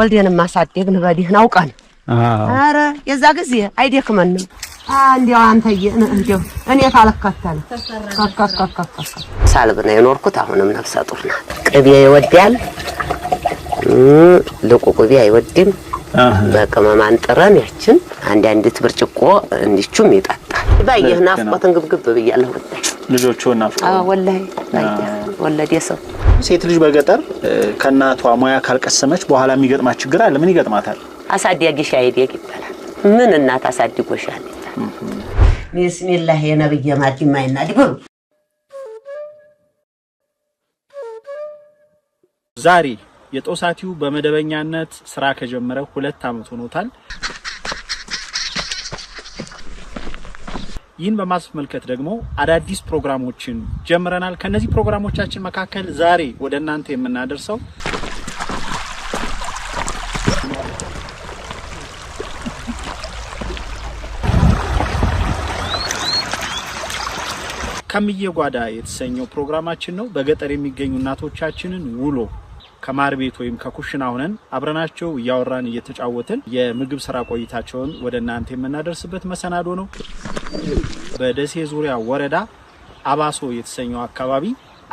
ወልዴን ማሳደግን በዲህና አውቀን አረ የዛ ጊዜ አይደክመንም እንዴው አንተዬ እንዴው እኔ ታልከተል ሳልብና የኖርኩት አሁንም ነፍሰ ጡር ናት ቅቤ ይወዳል ለቆቆቢ አይወድም በቅመም አንጥረን ያችን አንድ ብርጭቆ እንዲቹም ይጣጣል ባየህ ናፍቆትን ግብግብ ብያለሁ ልጆቹ ናፍቆ ወላሂ ወለደ ሰው ሴት ልጅ በገጠር ከናቷ ሙያ ካልቀሰመች በኋላ የሚገጥማት ችግር አለ ምን ይገጥማታል አሳዲያጊሽ አይዲያ ይባላል ምን እናት አሳድጎሻል ቢስሚላህ የነብይ ማዲማይና ዲብሩ ዛሬ የጦሳቲው በመደበኛነት ስራ ከጀመረ 2 አመት ሆኖታል ይህን በማስመልከት ደግሞ አዳዲስ ፕሮግራሞችን ጀምረናል ከነዚህ ፕሮግራሞቻችን መካከል ዛሬ ወደ እናንተ የምናደርሰው ከሚየጓዳ የተሰኘው ፕሮግራማችን ነው በገጠር የሚገኙ እናቶቻችንን ውሎ ከማር ቤት ወይም ከኩሽና ሆነን አብረናቸው ያወራን እየተጫወትን የምግብ ስራ ቆይታቸውን ወደ እናንተ የምናደርስበት መሰናዶ ነው በደሴ ዙሪያ ወረዳ አባሶ የተሰኘው አካባቢ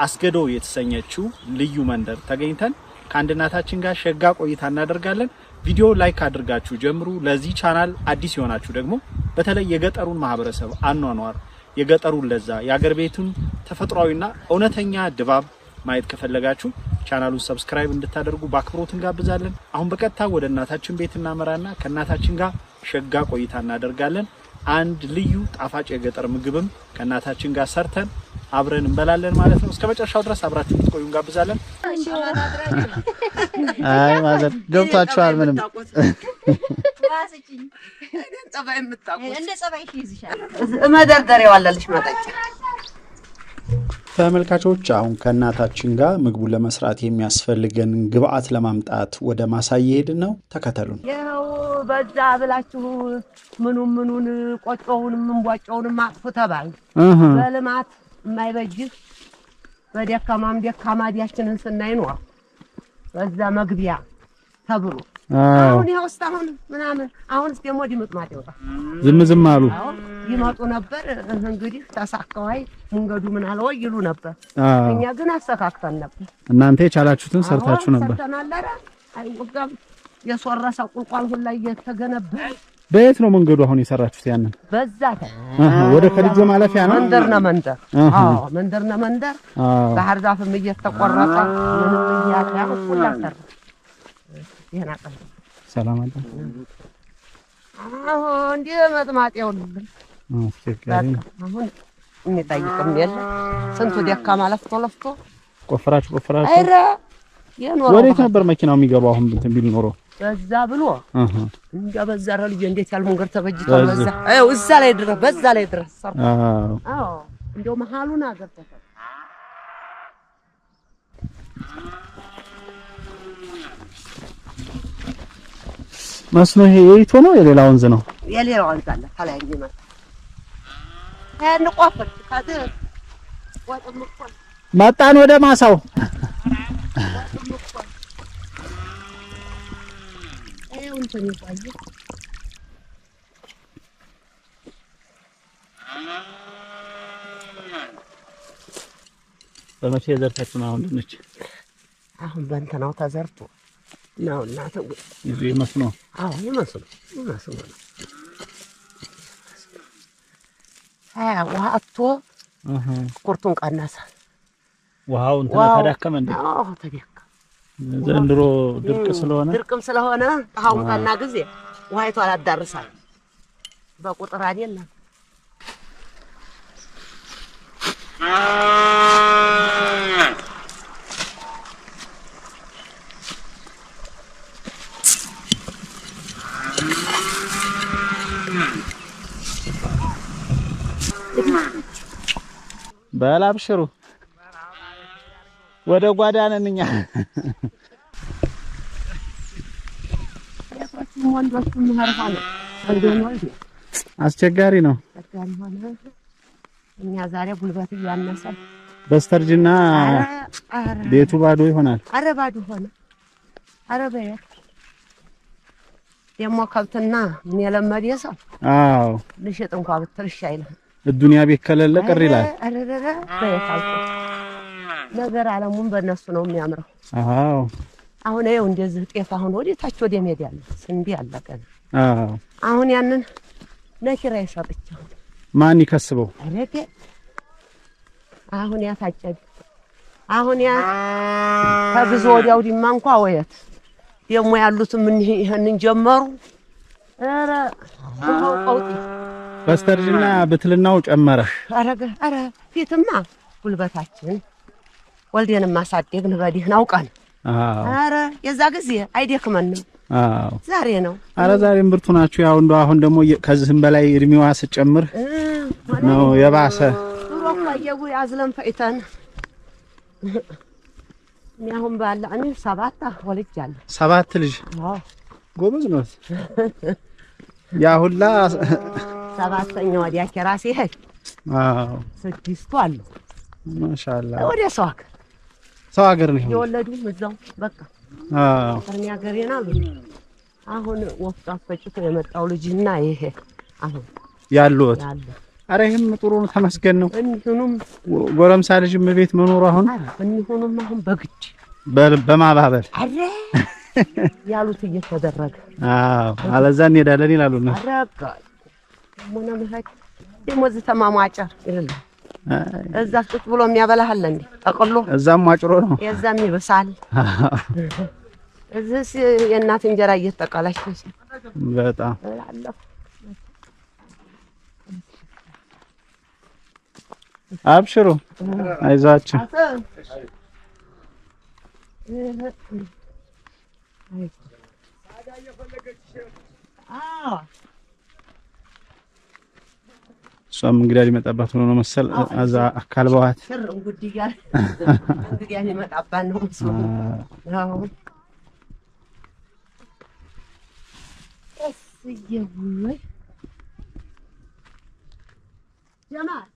አስገዶ የተሰኘችው ልዩ መንደር ተገኝተን ከአንድ እናታችን ጋር ሸጋ ቆይታ እናደርጋለን ቪዲዮ ላይክ አድርጋችሁ ጀምሩ ለዚህ ቻናል አዲስ የሆናችሁ ደግሞ በተለይ የገጠሩን ማህበረሰብ አኗኗር የገጠሩን ለዛ ያገር ቤቱን ተፈጥሯዊና እውነተኛ ድባብ ማየት ከፈለጋችሁ ቻናሉን ሰብስክራይብ እንድታደርጉ በአክብሮት እንጋብዛለን አሁን በቀጥታ ወደ እናታችን ቤት እናመራና ከእናታችን ጋር ሸጋ ቆይታ እናደርጋለን አንድ ልዩ ጣፋጭ የገጠር ምግብም ከእናታችን ጋር ሰርተን አብረን እንበላለን ማለት ነው እስከመጨረሻው ድረስ አብራችሁ እንድትቆዩ እንጋብዛለን አይ ማለት ገብታችኋል ምንም ዋስጭኝ ጸባይ የምታቆስ እንደ ጸባይሽ ይዝሻል መደርደሪያው አለልሽ መጣጭ ተመልካቾች አሁን ከእናታችን ጋር ምግቡን ለመስራት የሚያስፈልገን ግብአት ለማምጣት ወደ ማሳይ ሄድን ነው ተከተሉን ያው በዛ ብላችሁ ምኑን ቆጮውን ምንቧጫውን ማጥፉ ተባል በልማት የማይበጅ በደካማም ደካማዲያችንን ስናይ ነው በዛ መግቢያ ተብሎ አሁን ያውስታሁን ምናምን አሁንስ ደሞ ዲምጥማት ይወጣ ዝም አሉ ይመጡ ነበር እንግዲህ ተሳካዋይ መንገዱ ምን አለው ይሉ ነበር እኛ ግን አስተካክተን ነበር እናንተ የቻላችሁትን ሰርታችሁ ነበር ተናለረ አይወጋም የሶረሰ ቁልቋል ሁላ እየተገነባ በየት ነው መንገዱ አሁን የሰራችሁት ያንን በዛታ ወደ ከልጅ ማለፊያ ነው መንደርና መንደር ባህር ዛፍም እየተቆረጠ ምንም ያያው ሁላ ሰራ ይሄን አቀም ሰላም አለ እንዴ መጥማጤው አሁን እንጠይቅም የለ ስንቱ ደካማ ለፍቶ ቆፍራችሁ አይራ የኖር ወዴት ነበር መኪናው የሚገባው አሁን እንትን ቢል ኖሮ በዛ ብሎ እንጃ በዛ ረልጅ እንዴት ያል መንገድ ተበጅቷል በዛ አው እዛ ላይ ድረስ በዛ ላይ ድረስ አዎ እንደው መሃሉን አገርተፈ መስኖ ይሄ የይቶ ነው የሌላ ወንዝ ነው የሌላ ወንዝ አለ ታላይ እንዲመጣ ያን ቆፈት ካደ ወጥምቆል መጣን ወደ ማሳው አይውን ተኝቷል በመቼ ዘርታችሁ ነው አሁን ድንች አሁን በእንተናው ተዘርቶ ነው እናተው ይሄ መስኖ አዎ ይመስሉ ውሃቶ ቁርጡን ቀነሰ ውሃው እንትን ተዳከመ እንዴ አዎ ተዳከመ ዘንድሮ ድርቅም ስለሆነ አሁን ቀና ጊዜ ውሃይቷ አላዳርሳል በቁጥር አይደለም በላብሽሩ ወደ ጓዳነኛ ወንዶቹም ሀርፋለ አስቸጋሪ ነው እኛ ዛሬ ጉልበት ያነሰ በስተርጅና ቤቱ ባዶ ይሆናል አረ ባዶ ሆነ አረ በያ ደሞ ከብትና ምን የለመደ ሰው አዎ ልሽጥ እንኳን ብትልሽ አይልም الدنيا ቢከለለ ቅር ይላል አረረረ በየታልኩ ነገር ዓለሙን በእነሱ ነው የሚያምረው አዎ አሁን ይኸው እንደዚህ ጤፍ አሁን ወዴታች ወደ ሜዳ ያለ ስንዴ አለቀን አዎ አሁን ያንን ለኪራይ ሰጥቻለሁ ማን ይከስበው አረቴ አሁን ያታጨድ አሁን ያ ከብዙ ወዲያው ዲማ እንኳን ወየት ደሞ ያሉት ምን ይሄንን ጀመሩ አረ ቀውጢ በስተርጅና ብትልናው ጨመረ አረ ፊትማ ጉልበታችን ወልዴን ማሳደግን በዲህናው ቀን አረ የዛ ጊዜ አይደክመንም አዎ ዛሬ ነው አረ ዛሬም ብርቱ ናችሁ ያው እንደው አሁን ደግሞ ከዚህም በላይ እድሜዋ ስጨምር ነው የባሰ ሮፋየው ያዝለም ፈይተን አሁን ባላ እኔ 7 ወልጃለሁ 7 ልጅ አዎ ጎበዝ ነው ያ ሁላ 7ኛው ወዲያ ከራሴ ሄድ አዎ 6 አሉ ማሻአላ ወዲያ ሰው ሀገር ነው የወለዱ እዛው በቃ አዎ እኔ ሀገሬና አሁን ወፍጣ ፈጭቶ የመጣው ልጅና ይሄ አሁን ያሉት አረ ይሄም ጥሩ ነው ተመስገን ነው እንሁንም ጎረምሳ ልጅም ቤት መኖር አሁን እንሁንም አሁን በግድ በማባበል አረ ያሉት እየተደረገ አዎ አለዛ እንሄዳለን ይላሉና አረጋ ሞና መሀክ ደሞዝ ተማማጫር ይላል እዛ ጥጥ ብሎ የሚያበላሃል እንዴ ጠቅሎ እዛም ማጭሮ ነው የዛም ይበሳል እዚህ የእናት እንጀራ እየተጠቀለች በጣም አብሽሩ አይዛችሁ ሷም እንግዲህ ሊመጣባት ነው መሰል አዛ አካልባዋት እንግዲህ ያኔ መጣባን ነው አዎ እየውይ ጀማል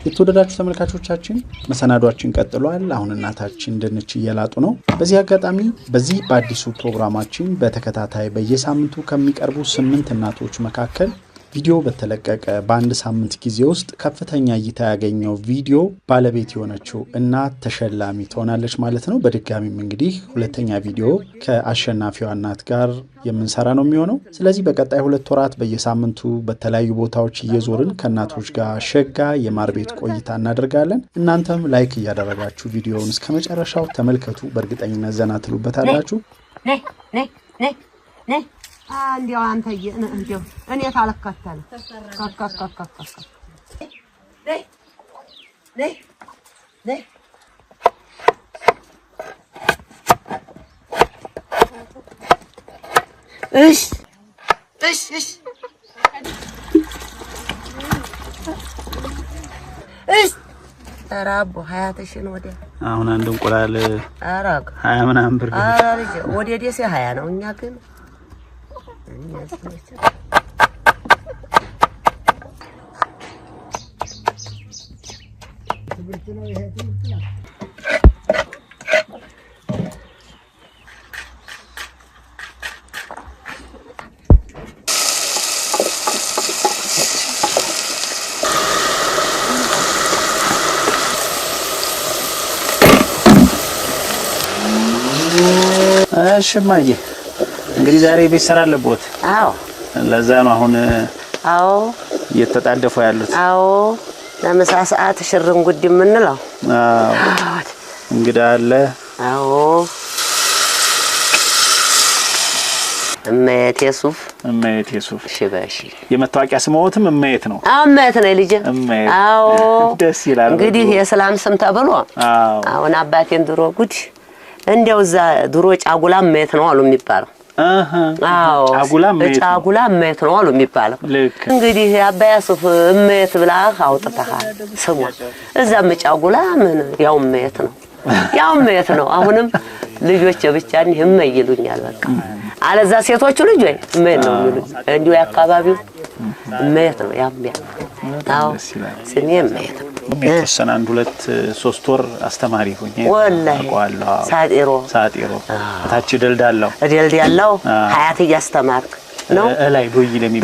የተወደዳችሁ ተመልካቾቻችን መሰናዷችን ቀጥሏል። አሁን እናታችን ድንች እየላጡ ነው። በዚህ አጋጣሚ በዚህ በአዲሱ ፕሮግራማችን በተከታታይ በየሳምንቱ ከሚቀርቡ 8 እናቶች መካከል ቪዲዮ በተለቀቀ በአንድ ሳምንት ጊዜ ውስጥ ከፍተኛ እይታ ያገኘው ቪዲዮ ባለቤት የሆነችው እናት ተሸላሚ ትሆናለች ማለት ነው። በድጋሚም እንግዲህ ሁለተኛ ቪዲዮ ከአሸናፊዋ እናት ጋር የምንሰራ ነው የሚሆነው። ስለዚህ በቀጣይ 2 ወራት በየሳምንቱ በተለያዩ ቦታዎች እየዞርን ከእናቶች ጋር ሸጋ የማር ቤት ቆይታ እናደርጋለን። እናንተም ላይክ እያደረጋችሁ ቪዲዮውን እስከመጨረሻው ተመልከቱ። በእርግጠኝነት ዘና ትሉበታላችሁ። እንዴው አንተዬ እንዴው እኔ ታልከተለ እሺ ተራቦ 20 ሺህ ነው ወዲያ አሁን አንድ እንቁላል አራግ 20 ምናምን ብር አራግ ወዲያ ደሴ 20 ነው እኛ ግን እሺ ማዬ እንግዲህ ዛሬ ቤት ሰራ አለቦት አዎ ለዛ ነው አሁን አዎ እየተጣደፉ ያሉት አዎ ለምሳ ሰዓት ሽርን ጉድ ምንለው አዎ እንግዳ አለ አዎ እመት የሱፍ ሽባሽ የመታወቂያ ስሞትም እመት ነው እመት ነው ልጅ አዎ ደስ ይላል እንግዲህ የሰላም ስም ተብሎ አዎ አሁን አባቴን ድሮ ጉድ እንደው ዛ ድሮ ጫጉላ እመት ነው አሉ የሚባለው አዎ ጫጉላ እመት ነው አሉ የሚባለው እንግዲህ አባያ ሱፍ እመት ብላ አውጥተሃል ስሙ እዛም ጫጉላ ምን ያው እመት ነው አሁንም ልጆች ብቻ ይመይሉኛል በቃ አለዛ ሴቶቹ ልጆች እመት ነው የሚሉኝ እንዲው ያካባቢው እመት ነው ያምያ ታው ስሜ እመት የተወሰነ 1-2-3 ወር አስተማሪ ሆኜ ወላሂ ሳጢሮ ታች ደልዳላው ሀያት እያስተማርክ ነው ላይ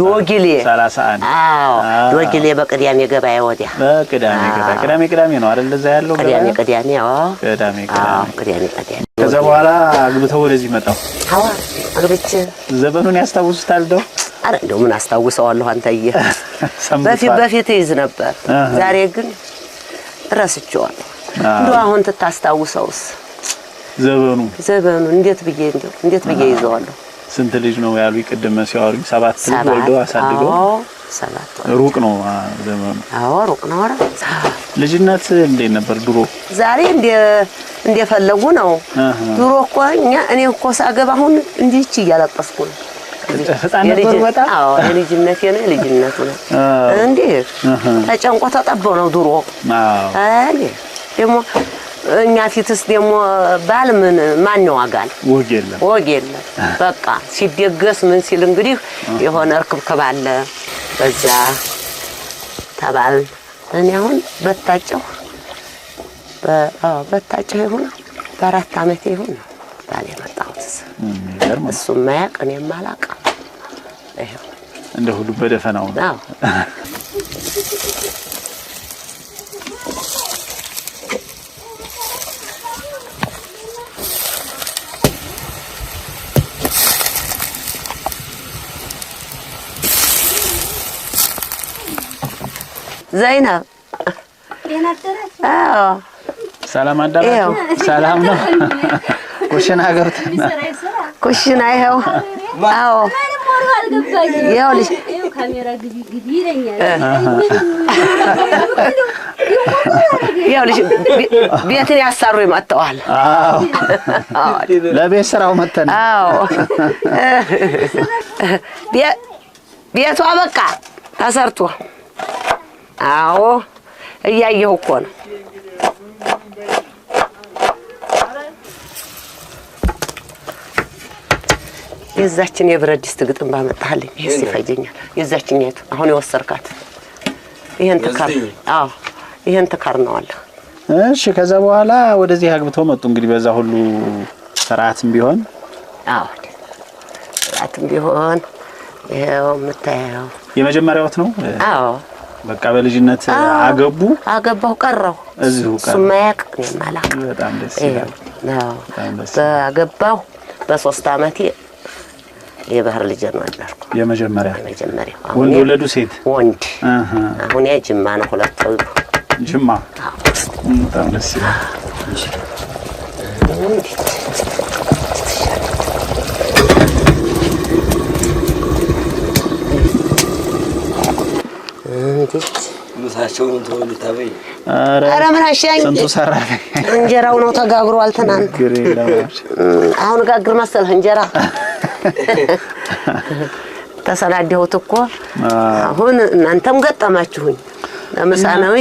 ዶጊሌ 31 አዎ ዶጊሌ በቅዳሜ ገበያ ወዲያ ቅዳሜ ነው አይደል እዛ ያለው ቅዳሜ ከዛ በኋላ አግብተው ወደዚህ መጣው አግብቼ ዘመኑን ያስታውሱታል ደው አረ እንደው ምን አስታውሰዋለሁ አንተዬ በፊት ይዝ ነበር ዛሬ ግን ረስቼዋለሁ እንደው አሁን ተታስታውሰውስ ዘመኑ እንዴት ብዬ ይዘዋለሁ ስንት ልጅ ነው ያሉ ይቀደም ሲያወሩኝ 7 ልጅ ወልደው አሳድገው 7 ሩቅ ነው ዘመኑ ሩቅ ነው ልጅነት እንዴት ነበር ድሮ ዛሬ እንደፈለጉ ነው ድሮ እኮ እኔ እኮ ሳገባ አሁን እንዲች እያለቀስኩ ነው ህፃን ነበር በጣም ልጅነቴ ነው እንዴ ተጨንቆ ተጠበው ነው ድሮ ደሞ እኛ ፊትስ ደሞ ባል ማን ነው አጋል ወግ የለም በቃ ሲደገስ ምን ሲል እንግዲህ የሆነ እርክብከብ አለ በዛ ተባል እኔ አሁን በታጨው ይሁን በአራት አመት ይሁን ባል የመጣሁት እሱ ማያቅ እኔ ማላቅ ይሄው እንደ ሁሉ በደፈናው ነው زينب سلام አዳራችሁ ሰላም ነው ኩሽና ገብተና ኩሽና ይሄው ይኸውልሽ ካሜራ ግቢ ይለኛል ይኸውልሽ ቤትን ያሳሩ ይመጣዋል ለቤት ስራው መተን ቤቷ በቃ ተሰርቶ እያየሁ እኮ ነው የዛችን የብረት ድስት ግጥም ባመጣልኝ ይሄስ ይፈጀኛል የዛችን ያቱ አሁን የወሰርካት ይሄን ተካር ነው አለ እሺ ከዛ በኋላ ወደዚህ አግብተው መጡ እንግዲህ በዛ ሁሉ ስርዓትም ቢሆን ይሄው መታየው የመጀመሪያው ነው በቃ በልጅነት አገባው ቀረው እዚሁ ቀረ ስማያቅ ማላቅ በጣም ደስ ይላል በአገባው በ3 አመቴ የባህር ልጅ ነው አደረኩ የመጀመሪያ ወንድ ወለዱ ሴት ወንድ አሁን ጅማ ነው ሁለት ጅማ በጣም ደስ ይላል ምሳቸውን ተወልታበይ አረ ምን አሻኝ ሰንቶ ሰራ እንጀራው ነው ተጋግሯል ትናንት አሁን ጋግር መሰለህ እንጀራ ተሰናደሁት እኮ አሁን እናንተም ገጠማችሁኝ ለምሳናዊ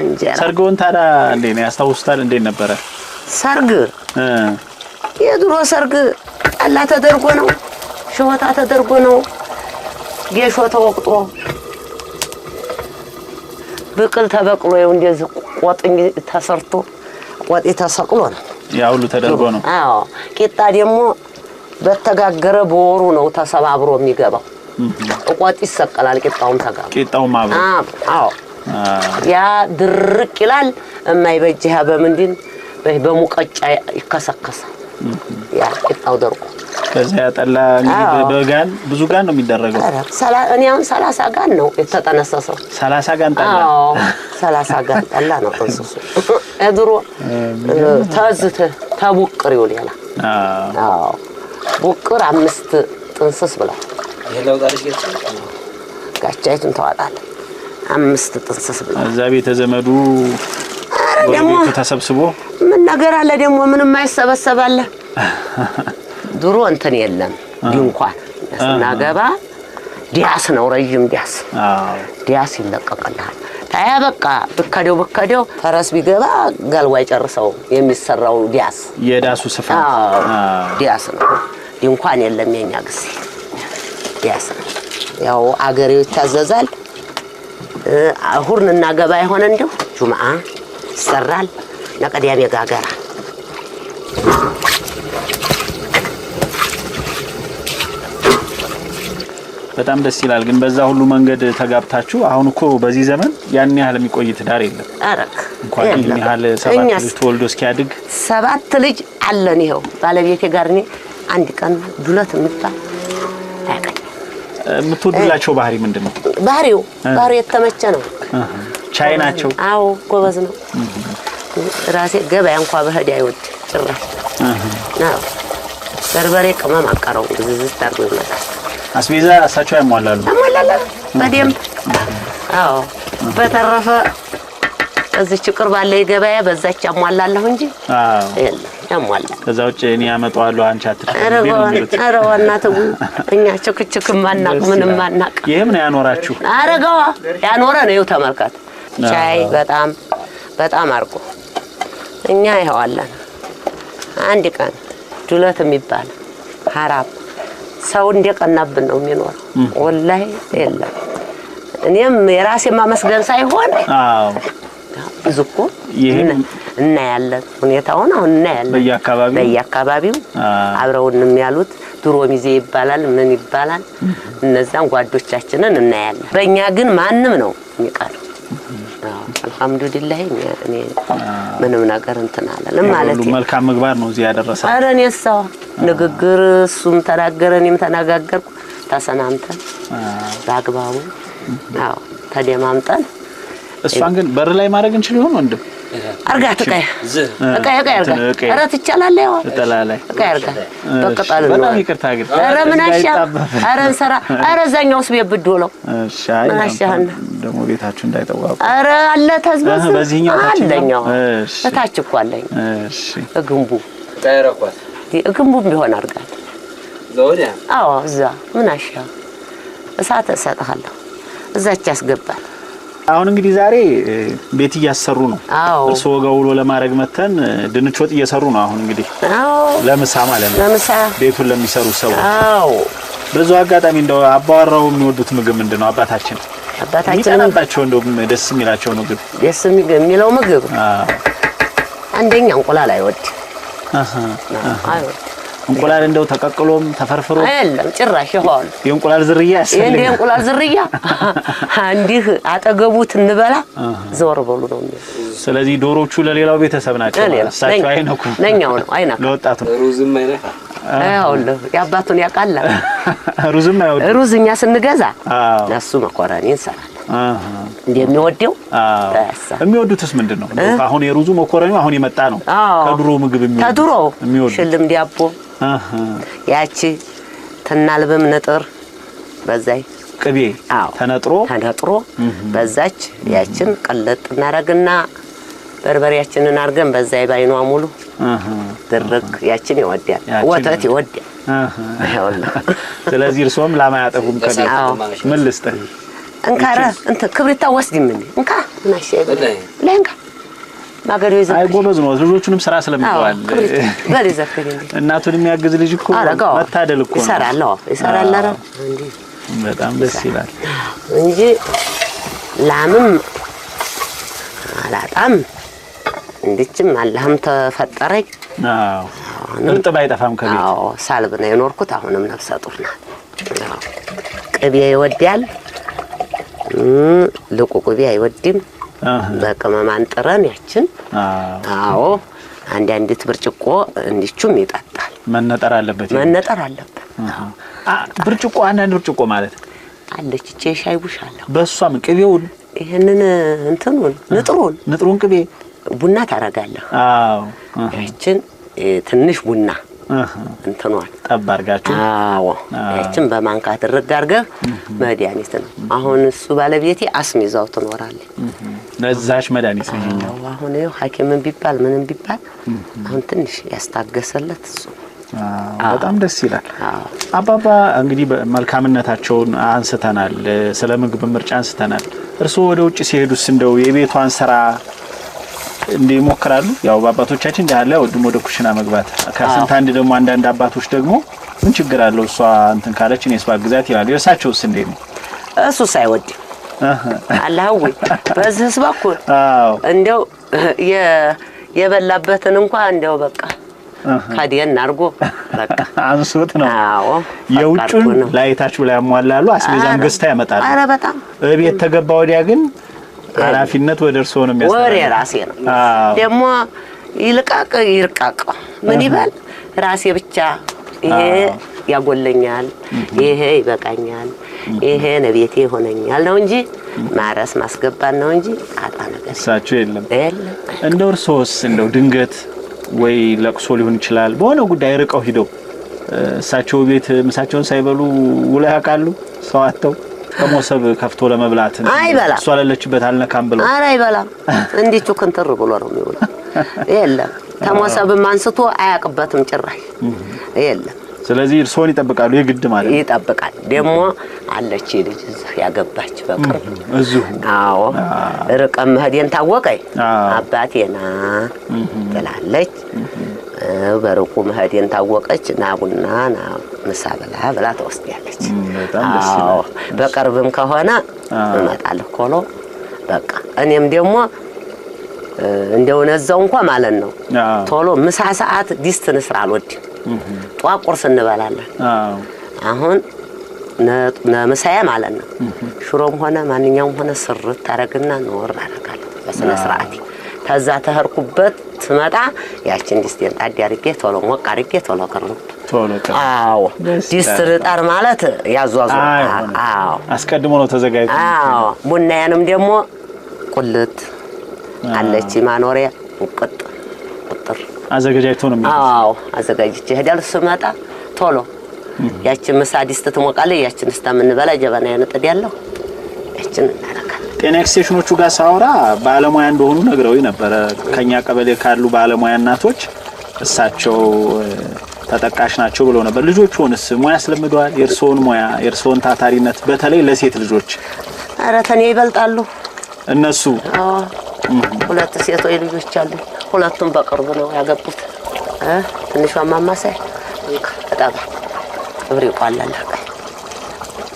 እንጀራ ሰርጎን ታራ እንዴ ነው ያስታውስታል እንዴ ነበር ሰርግ የድሮ ሰርግ አላ ተደርጎ ነው ሾታ ተደርጎ ነው ጌሾ ተወቅጦ በቅል ተበቅሎ ይው እንደዚህ ቆጥኝ ተሰርቶ ቆጥ ተሰቅሎ ነው ያ ሁሉ ተደርጎ ነው ቂጣ ደግሞ በተጋገረ በወሩ ነው ተሰባብሮ የሚገባው ቆጥ ይሰቀላል ቂጣው ማብሮ ያ ድርቅ ይላል የማይበጅህ በምንድን በሙቀጫ ይከሰከሳል ያ ቂጣው ደርቆ ከዛ ያጠላ እንግዲህ በጋን ብዙ ጋን ነው የሚደረገው እኔ አሁን 30 ጋን ነው የተጠነሰሰው 30 ጋን ጠላ 30 ጋን ጠላ ነው ተንሰሱ እድሮ ተቡቅር ይውላል ቡቅር 5 ጥንስስ ብላ ይሄው ዳርሽ ጋቻይቱን ተዋጣለ 5 ጥንስስ ብላ እዛ ቤተ ዘመዱ ደግሞ ተሰብስቦ ምን ነገር አለ ደግሞ ምንም አይሰበሰባለ ድሮ እንትን የለም ድንኳን ስናገባ ዲያስ ነው ረጅም ዲያስ ይለቀቀልሃል ታያ በቃ በከደው ፈረስ ቢገባ ጋልዋ ይጨርሰው የሚሰራው ዲያስ የዳሱ ስፍራ ዲያስ ነው ድንኳን የለም የኛ ግዜ ዲያስ ያው አገሬው ይታዘዛል ሁርንና ገባ ይሆነ እንደው ጁምዓ ይሰራል ለቅዳሜ ጋገራ በጣም ደስ ይላል ግን በዛ ሁሉ መንገድ ተጋብታችሁ አሁን እኮ በዚህ ዘመን ያን ያህል የሚቆይ ትዳር የለም አረክ እንኳን ያን ያህል 7 ልጅ ተወልዶ እስኪያድግ 7 ልጅ አለን ይሄው ባለቤቴ ጋር እኔ አንድ ቀን ዱለት ምጣ አይቀር የምትወዱላቸው ባህሪ ምንድነው ባህሪው የተመቸ ነው ቻይ ናቸው አዎ ጎበዝ ነው ራሴ ገበያ እንኳን በህዲ አይወድ ጭራሽ ነው በርበሬ ቅመም አቀረው ዝዝዝ ታርጎ ይመጣል አስቤዛ አሳቸው ያሟላሉ በደምብ አዎ በተረፈ እዚህ ችግር ባለ ገበያ በዛች ያሟላለሁ እንጂ አዎ ያሟላ ከዛውጭ እኔ ያመጣዋለሁ አንቺ አትርፍ ኧረ ወናተው እኛ ችክችክ ማናቅ ምንም ማናቅ ይሄም ነው ያኖራችሁ አረጋዋ ያኖረ ነው ተመልካት ቻይ በጣም አርቆ እኛ ይኸዋለን አንድ ቀን ዱለት የሚባል ሐራም ሰው እንደቀናብን ነው የሚኖር ወላሂ የለም እኔም የራሴ ማመስገን ሳይሆን አዎ ብዙኮ እና ያለ ሁኔታውን አሁን እና ያለ በየአካባቢው አብረውንም ያሉት ድሮ ሚዜ ይባላል ምን ይባላል እነዛን ጓዶቻችንን እና ያለ በእኛ ግን ማንም ነው የሚቀር አልহামዱሊላህ እኔ ምንም ነገር እንትን አላለም ማለት ነው መልካም ምግባር ነው እዚህ ያደረሰው አረ እኔሳው ንግግር እሱም ተናገረንም ተነጋገርኩ ተሰናምተን ባግባቡ አዎ ተደማምጠን እሷን ግን በር ላይ ማድረግ እንችል ይሆን ወንድም አርጋት አራት ይቻላል ያው ተላላይ አርጋ በቀጣሉ ነው በጣም ይቅርታ ግን አረ ምናሻ አረ እንሰራ አረ ዛኛውስ ቢብዶለው እሺ አይ ደሞ ቤታችሁ እንዳይጠዋቁ አረ አለ ተዝበዝ በዚህኛው ታችኛው እሺ ታች እኮ አለኝ እሺ ግንቡ ታይረኳት ግንቡም ቢሆን አርጋት ዘውዲያ አዎ እዛ ምናሻ እሳት እሰጥሃለሁ እዛች ያስገባል አሁን እንግዲህ ዛሬ ቤት እያሰሩ ነው እርሶ ጋውሎ ለማድረግ መተን ድንች ወጥ እየሰሩ ነው አሁን እንግዲህ ለምሳ ማለት ነው ለምሳ ቤቱን ለሚሰሩ ሰዎች አዎ በዙ አጋጣሚ እንደው አባወራው የሚወዱት ምግብ ምንድነው አባታችን ይጣላባቸው እንደው ደስ የሚላቸው ምግብ ደስ የሚለው ምግብ አንደኛ እንቁላል አይወድ አይወድ እንቁላል እንደው ተቀቅሎም ተፈርፍሮ አይደለም ጭራሽ ይሆን የእንቁላል ዝርያ ያስፈልጋል የእንቁላል ዝርያ አንዲህ አጠገቡት እንበላ ዞር በሉ ነው ስለዚህ ዶሮቹ ለሌላው ቤተሰብ ናቸው ሳቸው አይነኩ ነኛው ነው አይነኩ ለወጣቱ ሩዝም አይነካ አይውልህ ያባቱን ያቃላ ሩዝም አይወድ ሩዝኛ ስንገዛ ለሱ መኮረኒ እንሰራለን እንደሚወደው የሚወዱትስ ምንድነው አሁን የሩዙ መኮረኒው አሁን የመጣ ነው ከድሮ ምግብ የሚወዱ ሽልም ዲያቦ ያቺ ተናልበም ነጥር በዛይ ቅቤ ተነጥሮ በዛች ያችን ቀለጥ እናረግና በርበሬያችንን አርገን በዛይ ባይኗ ሙሉ ድርቅ ያችን ይወዳል ወተት ይወዳል ስለዚህ እርሶም ላማ ያጠፉም ከቤት ምን ልስጥ እንካራ እንት ክብሪታ ወስድ ምን እንካ ናሽ ለንካ ማገሩ ይዘ አይ ጎበዝ ነው ልጆቹንም ስራ ስለሚባል በል ይዘከሪ እናቱን የሚያግዝ ልጅ እኮ መታደል እኮ ይሰራል አረ እንዴ በጣም ደስ ይላል እንጂ ላምም አላጣም እንድችም አላህም ተፈጠረኝ አዎ እርጥብ አይጠፋም ከቤት አዎ ሳልብ ነው የኖርኩት አሁንም ነፍሰ ጡር ናት ቅቤ ይወዳል ለቆቆቢ አይወድም በቅመም አንጥረን ያችን አዎ አንድ ብርጭቆ እንዲቹም ይጣጣል መነጠር አለበት ብርጭቆ አንድ ብርጭቆ ማለት አለች ቼሻይ ቡሻለሁ በሷም ቅቤውን ይሄንን እንትኑን ንጥሩን ቅቤ ቡና ታረጋለህ አዎ ያችን ትንሽ ቡና እንትኗል ጠባርጋችሁ አዎ ያችን በማንካ አድርግ አድርገህ መድኃኒት ነው አሁን እሱ ባለቤቴ አስሚዛው ትኖራለች ለዛች መድኃኒት ነው አሁን ይኸው ሐኪምን ቢባል ምንም ቢባል አሁን ትንሽ ያስታገሰለት እሱ በጣም ደስ ይላል አባባ እንግዲህ መልካምነታቸውን አንስተናል ስለ ምግብ ምርጫ አንስተናል እርሶ ወደ ውጭ ሲሄዱስ እንደው የቤቷን ስራ እንዲሞክራሉ ያው አባቶቻችን እንዳለ ወድሞ ወደ ኩሽና መግባት ከስንት አንድ ደግሞ አንዳንድ አባቶች ደግሞ ምን ችግር አለው እሷ እንትን ካለች እኔስ ባግዛት ይላል የሳቸውስ እንዴት ነው እሱ ሳይወድ አላህው በዚህ በኩል እንደው የበላበትን እንኳን እንደው በቃ ካዲያን አርጎ በቃ አንሱት ነው። አዎ የውጭን ላይታችሁ ላይ ያሟላሉ አስቤዛም ገዝታ ያመጣሉ። አረ በጣም እቤት ተገባ ወዲያ ግን ኃላፊነት ወደ እርሶ ነው የሚያስተላልፈው። ወሬ ራሴ ነው ደግሞ ይርቃቅ ምን ይባል ራሴ ብቻ ይሄ ያጎለኛል ይሄ ይበቃኛል ይሄ ነቤቴ ሆነኛል ነው እንጂ ማረስ ማስገባን ነው እንጂ ጣጣ ነገር እሳቸው የለም። እንደው እርሶስ እንደው ድንገት ወይ ለቅሶ ሊሆን ይችላል በሆነ ጉዳይ ርቀው ሂደው እሳቸው ቤት ምሳቸውን ሳይበሉ ውለው ያውቃሉ? ሰው አጥተው ከሞሰብ ከፍቶ ለመብላት አይበላም እሷ አለችበት አልነካም ብለው ኧረ አይበላም እንዲቹ ክንተር ብሎ ነው የሚውለው የለም ከሞሰብም አንስቶ አያውቅበትም ጭራሽ የለም። ስለዚህ እርሶን ይጠብቃሉ የግድ ማለት ይጠብቃል። ደግሞ አለች ልጅ ያገባች በቅርብ እዚሁ አዎ ርቀም መሄዴን ታወቀኝ አባቴና ትላለች በሩቁ መሄዴን ታወቀች ና ቡና ና ምሳ ብላ ተወስዳለች። አዎ በቅርብም ከሆነ እመጣለሁ ኮሎ በቃ እኔም ደግሞ እንደው ነዛው እንኳን ማለት ነው ቶሎ ምሳ ሰዓት ዲስት ንስራ አልወድም ጧት ቁርስ እንበላለን። አሁን ለምሳዬ ማለት ነው ሽሮም ሆነ ማንኛውም ሆነ ስርት ታረግና ኖር አረጋለሁ በስነ ስርዓት ከዛ ተህርኩበት ትመጣ ያችን ዲስቴን ጣድ አድርጌ ቶሎ ሞቅ አድርጌ ቶሎ ቀርብ አዎ ዲስት ርጣር ማለት ያዟዟ አዎ አስቀድሞ ነው ተዘጋጅቶ አዎ ቡናዬንም ደግሞ ቁልት አለች ማኖሪያ ወቅጥ ቁጥር አዘጋጅቶ ነው የሚለው አዎ አዘጋጅቼ ሄዳል ስመጣ ቶሎ ያችን ምሳ ዲስት ትሞቃለች ያችን ስታምንበላ ጀበና ያነጥድ ያለው ያችን እናረካለን። ጤና ኤክስቴንሽኖቹ ጋር ሳወራ ባለሙያ እንደሆኑ ነግረውኝ ነበር። ከኛ ቀበሌ ካሉ ባለሙያ እናቶች እሳቸው ተጠቃሽ ናቸው ብለው ነበር። ልጆቹንስ ሙያ ስለምደዋል? የእርሶን ሙያ የእርሶን ታታሪነት በተለይ ለሴት ልጆች ኧረ ተኔ ይበልጣሉ እነሱ። አዎ ሁለት ሴቶች ልጆች አሉ። ሁለቱም በቅርብ ነው ያገቡት። ትንሿ ማማሳይ በጣም እብሪ ቋላላ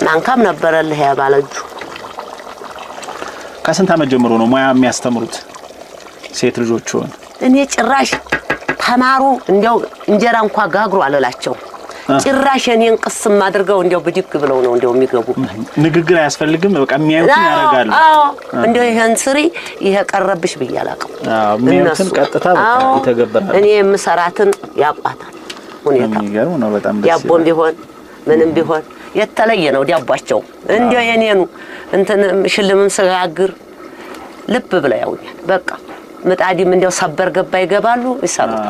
ማንካም ነበረልህ ያ ባለጁ። ከስንት ዓመት ጀምሮ ነው ሙያ የሚያስተምሩት ሴት ልጆቹን? እኔ ጭራሽ ተማሩ እንደው እንጀራ እንኳን ጋግሩ አለላቸው ጭራሽ እኔን ቅስም አድርገው እንደው ብድግ ብለው ነው እንደው የሚገቡ። ንግግር አያስፈልግም በቃ የሚያዩትን ያረጋሉ። አዎ እንደው ይሄን ስሪ ይሄ ቀረብሽ ብያላቀው የሚያዩትን ቀጥታ በቃ ይተገበራሉ። እኔ የምሰራትን ያቋታል ሁኔታ የሚገርም ነው በጣም ደስ ይላል። ዳቦም ቢሆን ምንም ቢሆን የተለየ ነው ዳባቸው እንደው የኔኑ እንትን ሽልምም ስጋግር ልብ ብለው ያውኛል በቃ ምጣዲም እንደው ሰበር ገባ ይገባሉ ይሰሩት።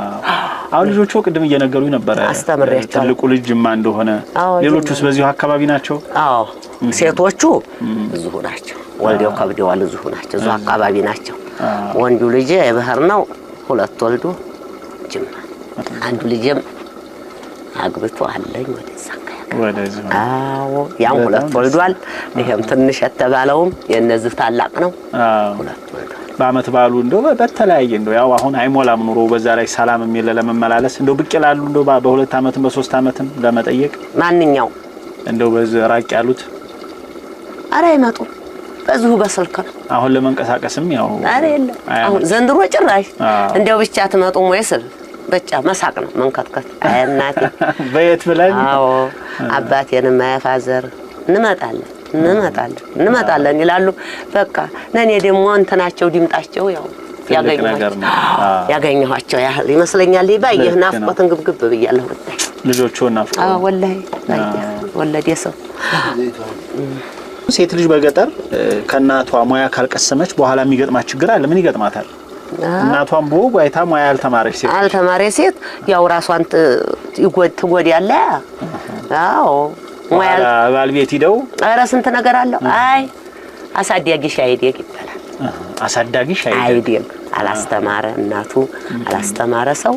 አሁን ልጆቹ ቅድም እየነገሩኝ ነበር አስተምሬያቸው ትልቁ ልጅማ እንደሆነ። ሌሎቹስ በዚሁ አካባቢ ናቸው? አዎ ሴቶቹ እዚሁ ናቸው ወልደው ከብደዋል እዚሁ ናቸው እዚሁ አካባቢ ናቸው። ወንዱ ልጅ የባህር ነው ሁለት ወልዶ ጅማ አንዱ ልጅም አግብቶ አለኝ ወደዛ አዎ ያን ሁለት ወልዷል። ይሄም ትንሽ የተባለውም የነዚህ ታላቅ ነው ሁለት ወልዷል። በአመት ባሉ እንደው በተለያየ እንደው ያው አሁን አይሞላም ኑሮ በዛ ላይ ሰላም የሚል ለመመላለስ እንደው ብቅ ይላሉ እንደው በሁለት አመትም በሶስት አመትም ለመጠየቅ ማንኛው እንደው በዝራቅ ያሉት አረ አይመጡ በዚሁ በስልክ ነው። አሁን ለመንቀሳቀስም ያው አረ የለም አሁን ዘንድሮ ጭራሽ እንደው ብቻ ትመጡ ወይስል በቃ መሳቅ ነው መንከትከት አይ እናቴ በየት ብለን አዎ አባቴንም ማያፋዘር እንመጣለን ይላሉ። በቃ ለኔ ደግሞ እንትናቸው ድምጣቸው ያው ያገኘኋቸው ያህል ይመስለኛል። ባየህ ናፍቆትን ግብግብ ብያለሁ ብታይ ልጆቹን ናፍቆ አዎ ወላሂ ወለደ ሰው ሴት ልጅ በገጠር ከናቷ ሙያ ካልቀሰመች በኋላ የሚገጥማት ችግር አለ። ምን ይገጥማታል? እናቷን በወጉ አይታ ሙያ ያልተማረች ሴት ያው ራሷን ትጎዳለ። አዎ ሙያ ባልቤት ሂደው ኧረ ስንት ነገር አለው። አይ አሳዳጊሽ አይደግ ይባላል። አሳዳጊሽ አይደግ አላስተማረ እናቱ አላስተማረ ሰው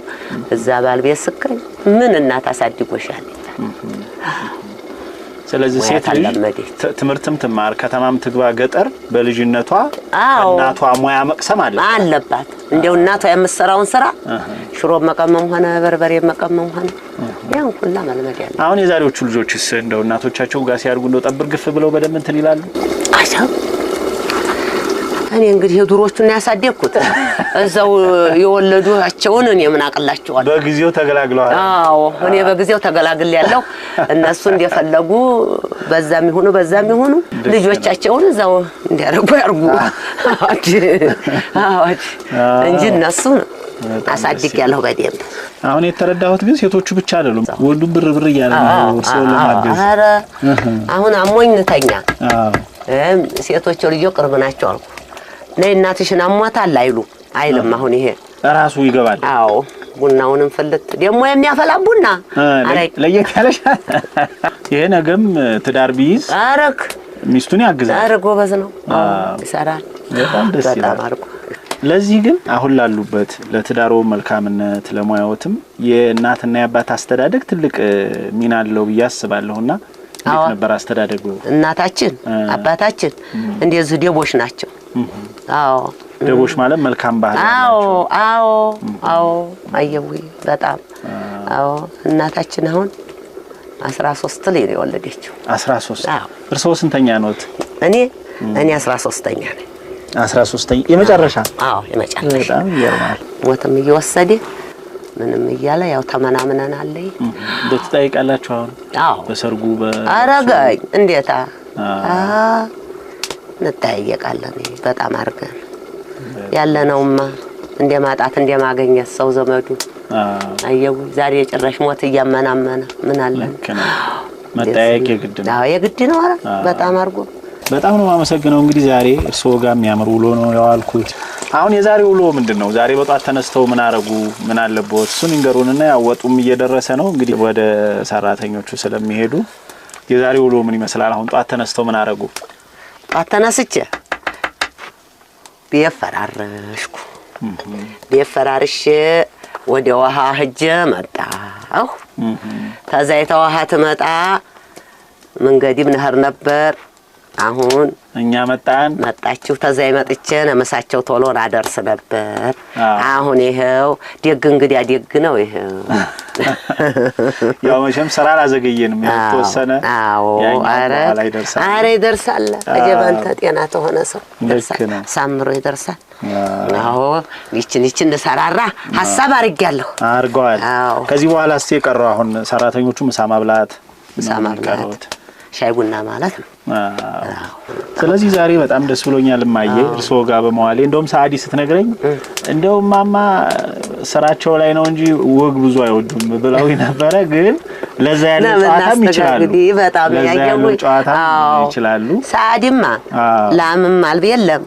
እዛ ባልቤት ስከኝ ምን እናት አሳድጎሻል ይባላል። ስለዚህ ሴት ልጅ ትምህርትም ትማር ከተማም ትግባ ገጠር በልጅነቷ እናቷ ሙያ መቅሰም አለባት። እንደው እናቷ የምትሰራውን ስራ ሽሮ መቀመም ሆነ በርበሬ መቀመም ሆነ ያን ሁላ መልመድ ያለ። አሁን የዛሬዎቹ ልጆችስ እንደው እናቶቻቸው ጋር ሲያርጉ እንደው ጠብር ግፍ ብለው በደም እንትን ይላሉ? አሻው እኔ እንግዲህ የዱሮቹን ያሳደግኩት እዛው የወለዱአቸውን እኔ ምን አቀላቸዋለሁ በጊዜው ተገላግለዋል አዎ እኔ በጊዜው ተገላግለያለሁ እነሱ እንደፈለጉ በዛም ይሁኑ ልጆቻቸውን እዛው እንዲያረጉ ያርጉ አዎ እንጂ እነሱ አሳድግ ያለው በደም አሁን የተረዳሁት ግን ሴቶቹ ብቻ አይደሉም ወንዱም ብር እያለ ነው ሰው ለማገዝ አረ አሁን አሞኝተኛ ሴቶቹ ልጆ ቅርብ ናቸው አልኩ ነይ እናትሽን አሟታል አይልም አሁን ይሄ ራሱ ይገባል አዎ ቡናውንም ፍልት ደሞ የሚያፈላ ቡና ለየት ያለሽ ይሄ ነገም ትዳር ቢይዝ አረክ ሚስቱን ያግዛል አረ ጎበዝ ነው ይሰራል በጣም ደስ ይላል ለዚህ ግን አሁን ላሉበት ለትዳሮ መልካምነት ለሙያዎትም የእናትና የአባት አስተዳደግ ትልቅ ሚና አለው ያስባለሁና እንዴት ነበር አስተዳደጉ እናታችን አባታችን እንደዚህ ደቦሽ ናቸው አዎ ደቦሽ ማለት መልካም ባህል አዎ አየው በጣም አዎ እናታችን አሁን 13 ላይ ነው የወለደችው 13 እርሶ ስንተኛ ኖት እኔ 13ኛ ነኝ 13ኛ የመጨረሻ የመጨረሻ በጣም ይገርማል ሞትም እየወሰደ ምንም እያለ ያው ተመናምነናል በትጠይቃላችሁ አሁን በሰርጉ አረጋኝ እንዴታ እንጠያየቃለን በጣም አርገን ያለነውማ እንደማጣት እንደማገኘት ሰው ዘመዱ አየው ዛሬ ጭራሽ ሞት እያመናመነ ምን አለ መጠያየቅ የግድ ነው የግድ ነው በጣም አርጎ በጣም ነው ማመሰግነው እንግዲህ ዛሬ እርሶ ጋር የሚያምር ውሎ ነው ያዋልኩት አሁን የዛሬ ውሎ ምንድነው ዛሬ በጧት ተነስተው ምን አረጉ ምን አለበት እሱን እንገሩንና ያወጡም እየደረሰ ነው እንግዲህ ወደ ሰራተኞቹ ስለሚሄዱ የዛሬ ውሎ ምን ይመስላል አሁን ጧት ተነስተው ምን አረጉ ጧት ተነስቼ ቢፈራርሽኩ ቢፈራርሽ ወደ ውሃ ሄጄ መጣሁ ከዛ የተውሃ ተመጣ መንገዲም ነህር ነበር አሁን እኛ መጣችሁ ተዛይ መጥቼ ነመሳቸው ቶሎ አደርስ ነበር አሁን ይሄው ደግ እንግዲህ ደግ ነው ይሄው ያው መቼም ስራ አላዘገየንም የተወሰነ አረ ይደርሳል አጀባንተ ጤና ተሆነ ሰው ይደርሳል ሳምሮ ይደርሳል አዎ ይችን እንደሰራራ ሐሳብ አርጋለሁ ከዚህ በኋላ እስቲ የቀረው አሁን ሰራተኞቹ ምሳ ማብላት ሻይ ቡና ማለት ነው ስለዚህ ዛሬ በጣም ደስ ብሎኛል ማየ እርሶ ጋር በመዋሌ እንደውም ሳዲ ስትነግረኝ እንደውም ማማ ስራቸው ላይ ነው እንጂ ወግ ብዙ አይወዱም ብለው ነበር ግን ለዛ ያለ ጨዋታም ይችላሉ በጣም ያየው ይችላሉ ሳዲማ ላምም አልብ የለም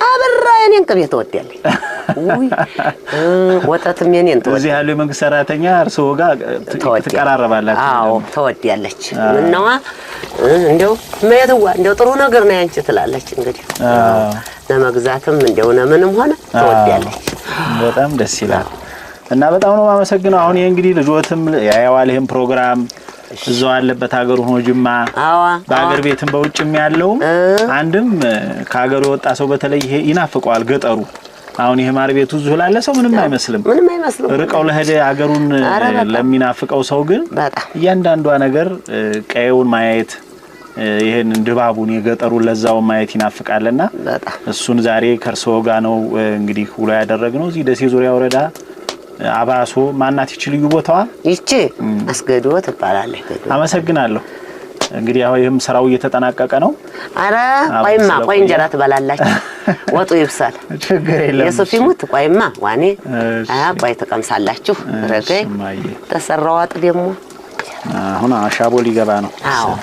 አብራ የኔን ቅቤ ተወደልኝ ወጣትም የኔን ተወደ እዚህ ያለው የመንግስት ሰራተኛ እርሶ ጋር ተቀራረባላችሁ ተወደያለች ምንነዋ እንደው መየትዋ እንደው ጥሩ ነገር ነው ያንቺ ትላለች እንግዲህ ለመግዛትም እንደው ምንም ሆነ ተወደያለች በጣም ደስ ይላል እና በጣም ነው ማመሰግነው አሁን ይሄ እንግዲህ ልጆትም ያያዋል ይሄን ፕሮግራም እዛው አለበት ሀገሩ ሆኖ ጅማ በአገር ቤትም በውጭም ያለው አንድም ከሀገሩ ወጣ ሰው በተለይ ይሄ ይናፍቀዋል ገጠሩ አሁን ይሄ ማር ቤቱ ዙላለ ሰው ምንም አይመስልም ርቀው ለሄደ ሀገሩን ለሚናፍቀው ሰው ግን እያንዳንዷ ነገር ቀየውን ማየት ይሄን ድባቡን የገጠሩን ለዛው ማየት ይናፍቃልና እሱን ዛሬ ከርሶ ጋር ነው እንግዲህ ሁሉ ያደረግነው እዚህ ደሴ ዙሪያ ወረዳ አባሶ ማናት ይችልዩ ቦታዋ ይቺ አስገዶ ትባላለች አመሰግናለሁ እንግዲህ ያው ይሄም ስራው እየተጠናቀቀ ነው አረ ቆይ እንጀራ ትበላላችሁ ወጡ ይብሳል ችግር የለም የሶፊሙት ቆይማ ዋኔ ቆይ ተቀምሳላችሁ ረገይ ተሰራው አጥ ደሞ አሁን አሻቦ ሊገባ ነው አሁን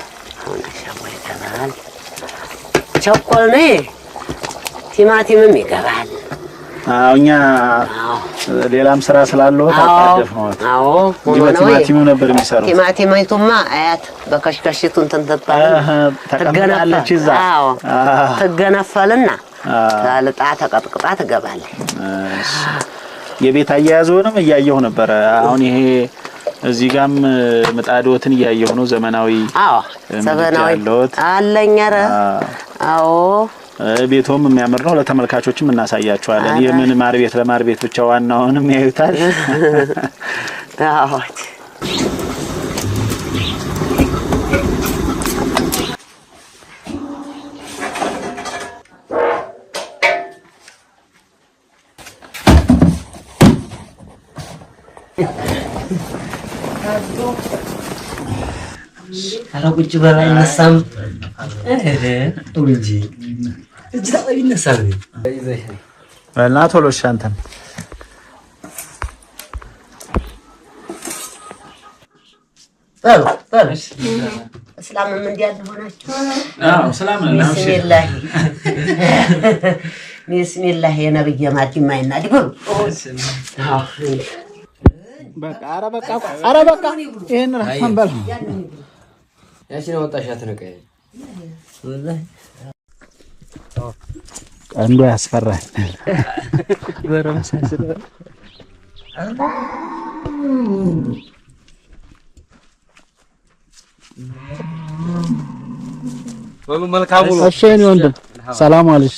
አሻቦ ይገባል ቸኮል ነው ቲማቲምም ይገባል እኛ ሌላም ስራ ስላለው ታጣደፍ ነው ቲማቲም ነበር የሚሰራው ቲማቲማይቱማ አያት በከሽከሽቱን ተንተጣለ ተቀምጣለች እዛ ተገነፈልና ታልጣ ተቀጥቅጣ ትገባለች የቤት አያያዙንም እያየው ነበር አሁን ይሄ እዚህ ጋም መጣዶትን እያየው ነው ዘመናዊ አለኛራ ቤቶም የሚያምር ነው ለተመልካቾችም እናሳያቸዋለን የምን ማር ቤት ለማር ቤት ብቻ ዋናውንም ያዩታል ኧረ ቁጭ በል አይነሳም እንጂ እጅ ላይ ይነሳል እና ቶሎ እሺ አንተም በሉ እስላምም እንዲያለ ሆናችሁ ሰላም ነው ቢስሚላህ የነብይ ማዲማ ይናዲ በሉ በቃ ኧረ በቃ ይሄን ረህማን በል ያቺን ወጣሻት ነው ቀይ ወላሂ አንዱ ያስፈራል በረምሳስ መልካሙ እሺ እኔ ወንድም ሰላም አለሽ